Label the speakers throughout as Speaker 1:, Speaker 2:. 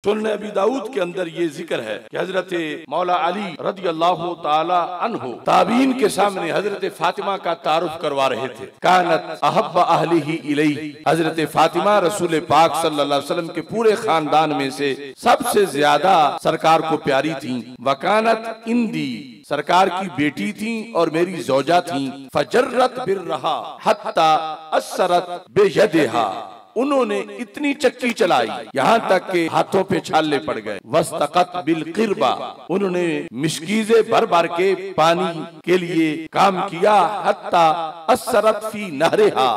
Speaker 1: सुन्नह अबी दाऊद के अंदर ये जिक्र है कि हजरत मौला अली रज़ी अल्लाह ताला अन्हु ताबीन के सामने हजरत फातिमा का तारुफ करवा रहे थे। कानत अहब्बा अहलिही इलैहि, हजरत फातिमा रसूल पाक सल्लल्लाहु अलैहि वसल्लम के पूरे खानदान में से सबसे ज्यादा सरकार को प्यारी थी। वकानत इंदी, सरकार की बेटी थी और मेरी जोजा थी। फजर्रत बिर्रहा हत्ता असरत बेयदिहा, उन्होंने इतनी चक्की चलाई यहाँ तक के हाथों पे छाले पड़ गए। वस्तकत बिल क़िरबा, उन्होंने मिश्कीज़े भर भर के पानी के लिए काम किया। हत्ता असरत फी नहरिहा,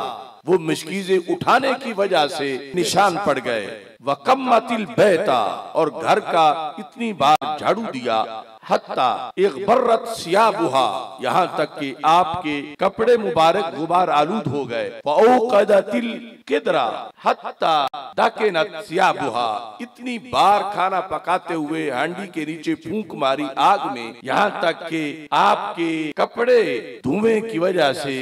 Speaker 1: वो मिश्कीज़े उठाने की वजह से निशान पड़ गए। वकम्मतिल बैता, और घर का इतनी बार झाड़ू दिया। हत्ता इग़बर्रत सियाबुहा, यहाँ तक कि आपके कपड़े मुबारक गुबार आलूद हो गए। वऔक़दतिल किदरा हत्ता दकनत सियाबुहा, इतनी बार खाना पकाते हुए हांडी के नीचे फूंक मारी आग में, यहाँ तक कि आपके कपड़े धुएं की वजह से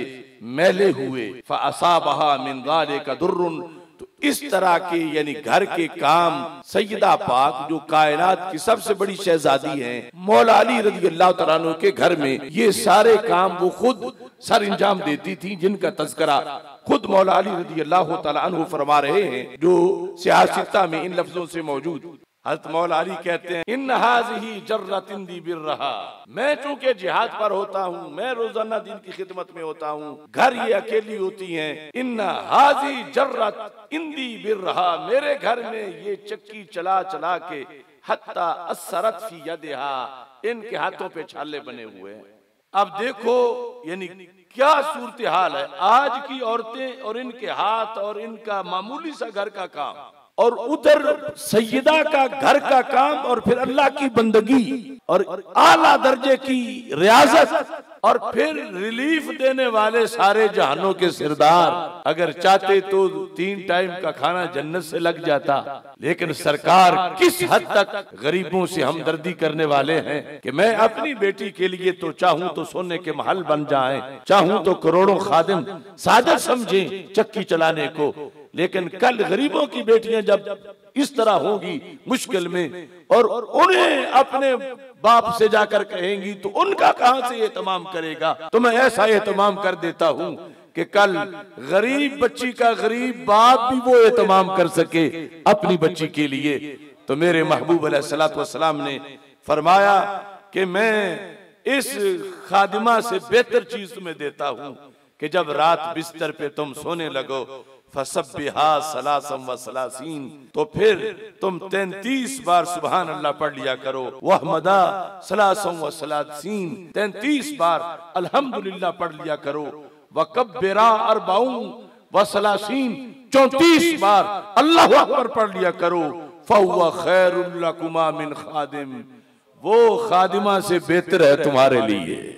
Speaker 1: मैले हुए। फ़असाबहा मिन ज़ालिका दुर्रुन, तो इस तरह के यानी घर के काम सैयदा पाक जो कायनात की सबसे बड़ी शहजादी हैं, मौला अली रज़ी अल्लाह तआला अन्हु के घर में ये सारे काम वो खुद सर इंजाम देती थी, जिनका तज़किरा खुद मौला अली रज़ी अल्लाह तआला अन्हु फरमा रहे हैं, जो सियासता में इन लफ्जों से मौजूद। हज़रत मौला अली कहते हैं, इन हाज़िही जर्रतिन दी बिर्रहा, मैं चूंकि जिहाद पर होता हूँ, मैं रोजाना दिन की खिदमत में होता हूँ, घर ये अकेली होती हैं। इन हाज़ी जर्रत इंदी बिर्रहा, मेरे घर में ये चक्की चला चला के हत्ता असरत फी यदिहा, इनके हाथों पे छाले बने हुए हैं। अब देखो यानी क्या सूरत हाल है आज की औरतें और इनके हाथ और इनका मामूली सा घर का काम, और उधर सैयदा का घर का काम, और फिर अल्लाह की बंदगी और आला दर्जे की रियाजत, और फिर रिलीफ देने वाले सारे जहानों के सरदार। अगर चाहते तो 3 टाइम का खाना जन्नत से लग जाता, लेकिन सरकार किस हद तक गरीबों से हमदर्दी करने वाले हैं कि मैं अपनी बेटी के लिए तो चाहूं तो सोने के महल बन जाएं, चाहूं तो करोड़ों खादिम सादर समझें चक्की चलाने को, लेकिन कल गरीबों की बेटियां जब इस तरह होगी मुश्किल में और उन्हें अपने बाप से जाकर कहेंगी तो उनका कहां से एहतमाम करेगा। तो मैं ऐसा एहतमाम कर देता हूं कि कल गरीब बच्ची का गरीब बाप भी वो एहतमाम कर सके अपनी बच्ची के लिए। तो मेरे महबूब अलैहिस्सलातु वस्सलाम ने फरमाया कि मैं इस खादिमा से बेहतर चीज तुम्हें देता हूं कि जब रात बिस्तर पे तुम सोने लगो, फसब्बिहा सलासम व सलासीन, तो फिर तुम 33 बार सुभान अल्लाह पढ़ लिया करो। वहमदा सलासम व सलासीन, 33 बार अल्हम्दुलिल्लाह पढ़ लिया करो। वकब्बिरा अरबाउन व सलासीन, 34 बार अल्लाहु अकबर पढ़ लिया करो। फहुवा खैरुल लकुमा मिन खादिम, वो खादिमा से बेहतर है तुम्हारे लिए।